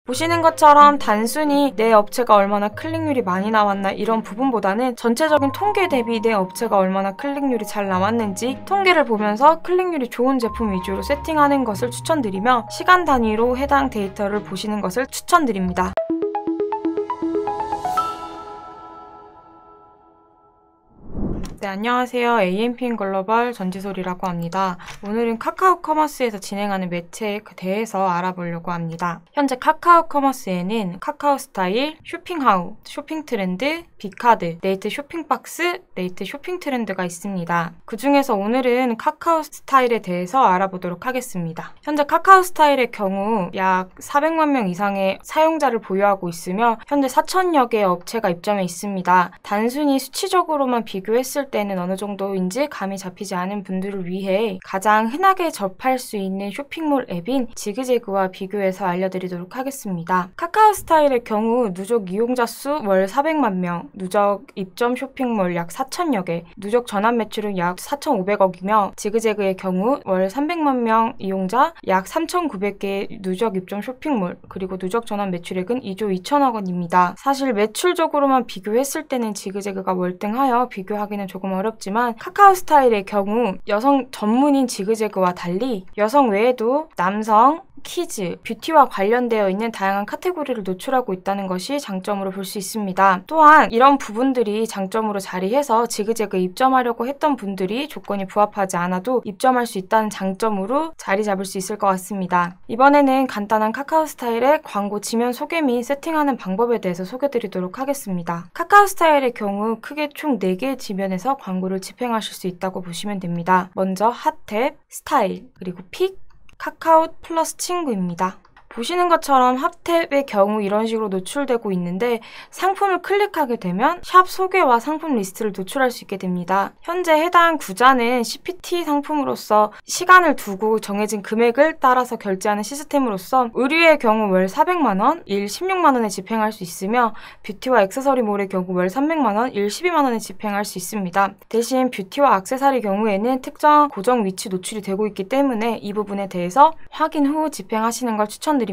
보시는 것처럼 단순히 내 업체가 얼마나 클릭률이 많이 나왔나 이런 부분보다는 전체적인 통계 대비 내 업체가 얼마나 클릭률이 잘 나왔는지 통계를 보면서 클릭률이 좋은 제품 위주로 세팅하는 것을 추천드리며 시간 단위로 해당 데이터를 보시는 것을 추천드립니다. 네, 안녕하세요. AMPN 글로벌 전지솔이라고 합니다. 오늘은 카카오 커머스에서 진행하는 매체에 대해서 알아보려고 합니다. 현재 카카오 커머스에는 카카오 스타일, 쇼핑하우, 쇼핑트렌드, 빅카드, 레이트 쇼핑박스, 레이트 쇼핑트렌드가 있습니다. 그 중에서 오늘은 카카오 스타일에 대해서 알아보도록 하겠습니다. 현재 카카오 스타일의 경우 약 400만 명 이상의 사용자를 보유하고 있으며 현재 4,000여 개의 업체가 입점해 있습니다. 단순히 수치적으로만 비교했을 때는 어느 정도인지 감이 잡히지 않은 분들을 위해 가장 흔하게 접할 수 있는 쇼핑몰 앱인 지그재그와 비교해서 알려드리도록 하겠습니다. 카카오 스타일의 경우 누적 이용자 수 월 400만 명, 누적 입점 쇼핑몰 약 4,000여 개, 누적 전환 매출은 약 4,500억이며 지그재그의 경우 월 300만 명 이용자, 약 3,900개의 누적 입점 쇼핑몰, 그리고 누적 전환 매출액은 2조 2천억 원입니다. 사실 매출적으로만 비교했을 때는 지그재그가 월등하여 비교하기는 조금 어렵지만 카카오 스타일의 경우 여성 전문인 지그재그와 달리 여성 외에도 남성, 키즈, 뷰티와 관련되어 있는 다양한 카테고리를 노출하고 있다는 것이 장점으로 볼 수 있습니다. 또한 이런 부분들이 장점으로 자리해서 지그재그에 입점하려고 했던 분들이 조건이 부합하지 않아도 입점할 수 있다는 장점으로 자리 잡을 수 있을 것 같습니다. 이번에는 간단한 카카오 스타일의 광고 지면 소개 및 세팅하는 방법에 대해서 소개드리도록 하겠습니다. 카카오 스타일의 경우 크게 총 4개의 지면에서 광고를 집행하실 수 있다고 보시면 됩니다. 먼저 핫탭, 스타일, 그리고 픽, 카카오 플러스 친구입니다. 보시는 것처럼 핫탭의 경우 이런 식으로 노출되고 있는데 상품을 클릭하게 되면 샵 소개와 상품 리스트를 노출할 수 있게 됩니다. 현재 해당 구자는 CPT 상품으로서 시간을 두고 정해진 금액을 따라서 결제하는 시스템으로서 의류의 경우 월 400만원, 일 16만원에 집행할 수 있으며 뷰티와 액세서리몰의 경우 월 300만원, 일 12만원에 집행할 수 있습니다. 대신 뷰티와 액세서리 경우에는 특정 고정 위치 노출이 되고 있기 때문에 이 부분에 대해서 확인 후 집행하시는 걸 추천드립니다.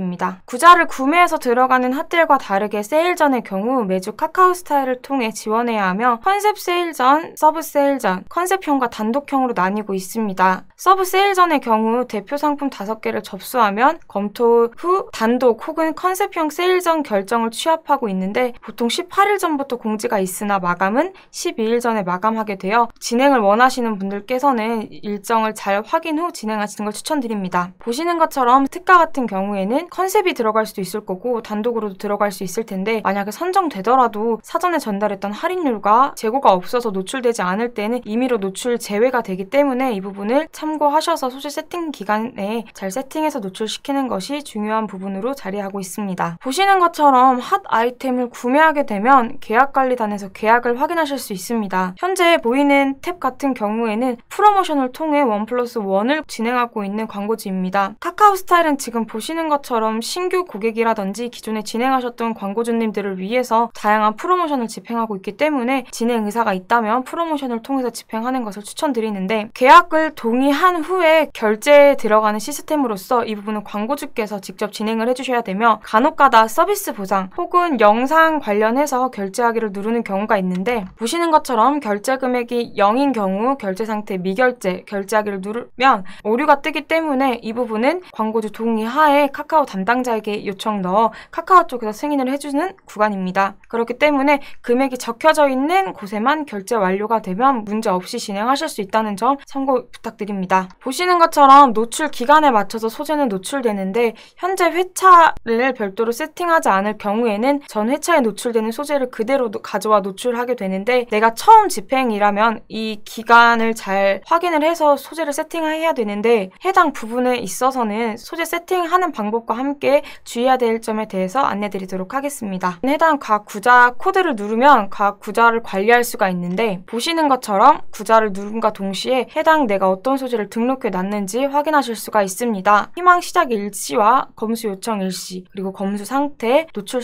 구자를 구매해서 들어가는 핫딜과 다르게 세일 전의 경우 매주 카카오 스타일을 통해 지원해야 하며 컨셉 세일 전, 서브 세일 전, 컨셉형과 단독형으로 나뉘고 있습니다. 서브 세일 전의 경우 대표 상품 5개를 접수하면 검토 후 단독 혹은 컨셉형 세일 전 결정을 취합하고 있는데 보통 18일 전부터 공지가 있으나 마감은 12일 전에 마감하게 되어 진행을 원하시는 분들께서는 일정을 잘 확인 후 진행하시는 걸 추천드립니다. 보시는 것처럼 특가 같은 경우에는 컨셉이 들어갈 수도 있을 거고 단독으로도 들어갈 수 있을 텐데 만약에 선정되더라도 사전에 전달했던 할인율과 재고가 없어서 노출되지 않을 때는 임의로 노출 제외가 되기 때문에 이 부분을 참고하셔서 소재 세팅 기간에 잘 세팅해서 노출시키는 것이 중요한 부분으로 자리하고 있습니다. 보시는 것처럼 핫 아이템을 구매하게 되면 계약관리단에서 계약을 확인하실 수 있습니다. 현재 보이는 탭 같은 경우에는 프로모션을 통해 1+1을 진행하고 있는 광고주입니다. 카카오 스타일은 지금 보시는 것처럼 신규 고객이라든지 기존에 진행하셨던 광고주님들을 위해서 다양한 프로모션을 집행하고 있기 때문에 진행 의사가 있다면 프로모션을 통해서 집행하는 것을 추천드리는데 계약을 동의한 후에 결제에 들어가는 시스템으로서 이 부분은 광고주께서 직접 진행을 해주셔야 되며 간혹가다 서비스 보상 혹은 영상 관련해서 결제하기를 누르는 경우가 있는데 보시는 것처럼 결제 금액이 0인 경우 결제 상태 미결제, 결제하기를 누르면 오류가 뜨기 때문에 이 부분은 광고주 동의하에 카카오 담당자에게 요청 넣어 카카오 쪽에서 승인을 해주는 구간입니다. 그렇기 때문에 금액이 적혀져 있는 곳에만 결제 완료가 되면 문제없이 진행하실 수 있다는 점 참고 부탁드립니다. 보시는 것처럼 노출 기간에 맞춰서 소재는 노출되는데 현재 회차를 별도로 세팅하지 않을 경우에는 전 회차에 노출되는 소재를 그대로 가져와 노출하게 되는데 내가 처음 집행이라면 이 기간을 잘 확인을 해서 소재를 세팅해야 되는데 해당 부분에 있어서는 소재 세팅하는 방법과 함께 주의해야 될 점에 대해서 안내드리도록 하겠습니다. 해당 각 구자 코드를 누르면 각 구자를 관리할 수가 있는데 보시는 것처럼 구자를 누름과 동시에 해당 내가 어떤 소재를 등록해 놨는지 확인하실 수가 있습니다. 희망 시작 일시와 검수 요청 일시, 그리고 검수 상태, 노출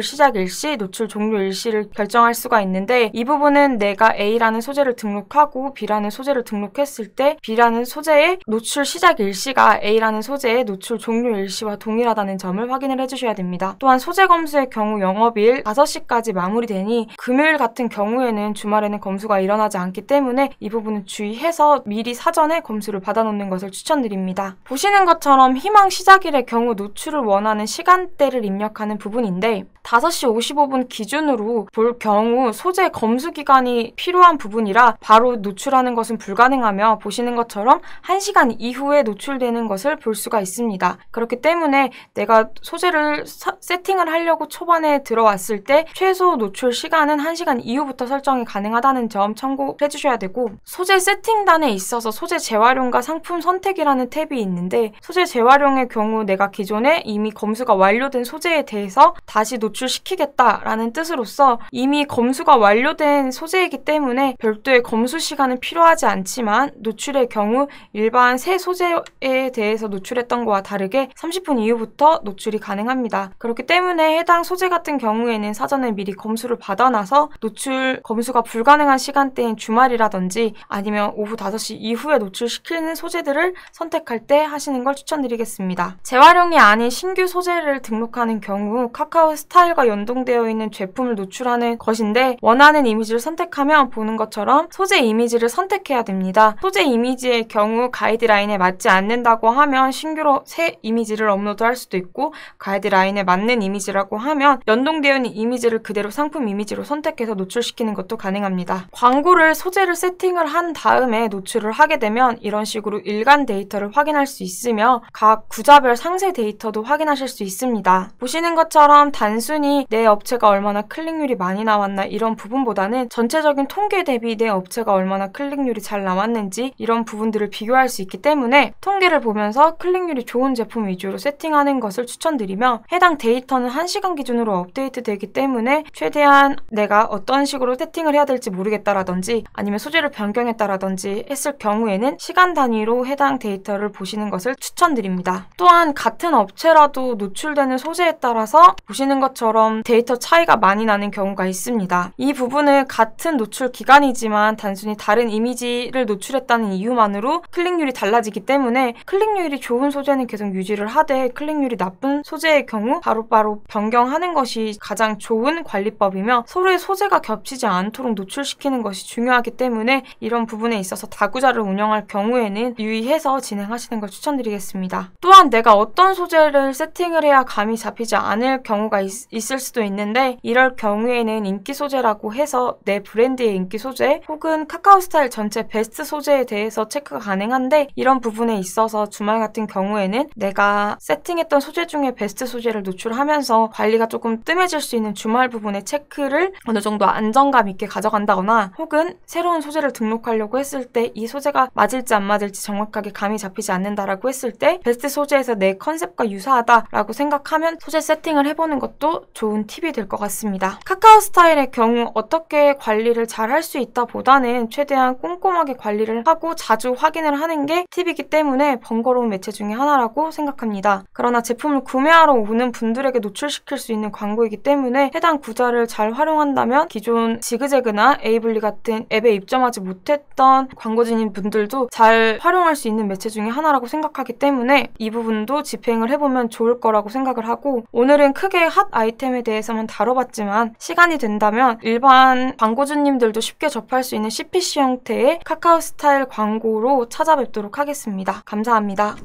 시작 일시, 노출 종료 일시를 결정할 수가 있는데 이 부분은 내가 A라는 소재를 등록하고 B라는 소재를 등록했을 때 B라는 소재의 노출 시작 일시가 A라는 소재의 노출 종료 10시와 동일하다는 점을 확인을 해주셔야 됩니다. 또한 소재 검수의 경우 영업일 5시까지 마무리되니 금요일 같은 경우에는 주말에는 검수가 일어나지 않기 때문에 이 부분은 주의해서 미리 사전에 검수를 받아놓는 것을 추천드립니다. 보시는 것처럼 희망 시작일의 경우 노출을 원하는 시간대를 입력하는 부분인데 5시 55분 기준으로 볼 경우 소재 검수 기간이 필요한 부분이라 바로 노출하는 것은 불가능하며 보시는 것처럼 1시간 이후에 노출되는 것을 볼 수가 있습니다. 그렇기 때문에 내가 소재를 세팅을 하려고 초반에 들어왔을 때 최소 노출 시간은 1시간 이후부터 설정이 가능하다는 점 참고해 주셔야 되고, 소재 세팅단에 있어서 소재 재활용과 상품 선택이라는 탭이 있는데 소재 재활용의 경우 내가 기존에 이미 검수가 완료된 소재에 대해서 다시 노출시키겠다라는 뜻으로서 이미 검수가 완료된 소재이기 때문에 별도의 검수 시간은 필요하지 않지만 노출의 경우 일반 새 소재에 대해서 노출했던 것과 다르게 30분 이후부터 노출이 가능합니다. 그렇기 때문에 해당 소재 같은 경우에는 사전에 미리 검수를 받아놔서 노출 검수가 불가능한 시간대인 주말이라든지 아니면 오후 5시 이후에 노출시키는 소재들을 선택할 때 하시는 걸 추천드리겠습니다. 재활용이 아닌 신규 소재를 등록하는 경우 카카오 스타일과 연동되어 있는 제품을 노출하는 것인데 원하는 이미지를 선택하면 보는 것처럼 소재 이미지를 선택해야 됩니다. 소재 이미지의 경우 가이드라인에 맞지 않는다고 하면 신규로 새 이미지를 업로드할 수도 있고 가이드라인에 맞는 이미지라고 하면 연동되어 있는 이미지를 그대로 상품 이미지로 선택해서 노출시키는 것도 가능합니다. 광고를 소재를 세팅을 한 다음에 노출을 하게 되면 이런 식으로 일간 데이터를 확인할 수 있으며 각 구자별 상세 데이터도 확인하실 수 있습니다. 보시는 것처럼 단순히 내 업체가 얼마나 클릭률이 많이 나왔나 이런 부분보다는 전체적인 통계 대비 내 업체가 얼마나 클릭률이 잘 나왔는지 이런 부분들을 비교할 수 있기 때문에 통계를 보면서 클릭률이 좋은 제품 위주로 세팅하는 것을 추천드리며 해당 데이터는 1시간 기준으로 업데이트 되기 때문에 최대한 내가 어떤 식으로 세팅을 해야 될지 모르겠다라든지 아니면 소재를 변경했다라든지 했을 경우에는 시간 단위로 해당 데이터를 보시는 것을 추천드립니다. 또한 같은 업체라도 노출되는 소재에 따라서 보시는 것처럼 데이터 차이가 많이 나는 경우가 있습니다. 이 부분은 같은 노출 기간이지만 단순히 다른 이미지를 노출했다는 이유만으로 클릭률이 달라지기 때문에 클릭률이 좋은 소재는 계속 유지를 하되 클릭률이 나쁜 소재의 경우 바로바로 변경하는 것이 가장 좋은 관리법이며 서로의 소재가 겹치지 않도록 노출시키는 것이 중요하기 때문에 이런 부분에 있어서 다구자를 운영할 경우에는 유의해서 진행하시는 걸 추천드리겠습니다. 또한 내가 어떤 소재를 세팅을 해야 감이 잡히지 않을 경우가 있을 수도 있는데 이럴 경우에는 인기 소재라고 해서 내 브랜드의 인기 소재 혹은 카카오 스타일 전체 베스트 소재에 대해서 체크가 가능한데 이런 부분에 있어서 주말 같은 경우에는 내가 세팅했던 소재 중에 베스트 소재를 노출하면서 관리가 조금 뜸해질 수 있는 주말 부분의 체크를 어느 정도 안정감 있게 가져간다거나 혹은 새로운 소재를 등록하려고 했을 때 이 소재가 맞을지 안 맞을지 정확하게 감이 잡히지 않는다라고 했을 때 베스트 소재에서 내 컨셉과 유사하다라고 생각하면 소재 세팅을 해보는 것도 좋은 팁이 될 것 같습니다. 카카오 스타일의 경우 어떻게 관리를 잘 할 수 있다 보다는 최대한 꼼꼼하게 관리를 하고 자주 확인을 하는 게 팁이기 때문에 번거로운 매체 중에 하나라고 생각합니다. 그러나 제품을 구매하러 오는 분들에게 노출시킬 수 있는 광고이기 때문에 해당 구자를 잘 활용한다면 기존 지그재그나 에이블리 같은 앱에 입점하지 못했던 광고주님 분들도 잘 활용할 수 있는 매체 중에 하나라고 생각하기 때문에 이 부분도 집행을 해보면 좋을 거라고 생각을 하고 오늘은 크게 핫 아이템에 대해서만 다뤄봤지만 시간이 된다면 일반 광고주님들도 쉽게 접할 수 있는 CPC 형태의 카카오 스타일 광고로 찾아뵙도록 하겠습니다. 감사합니다.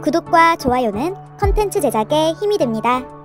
구독과 좋아요는 컨텐츠 제작에 힘이 됩니다.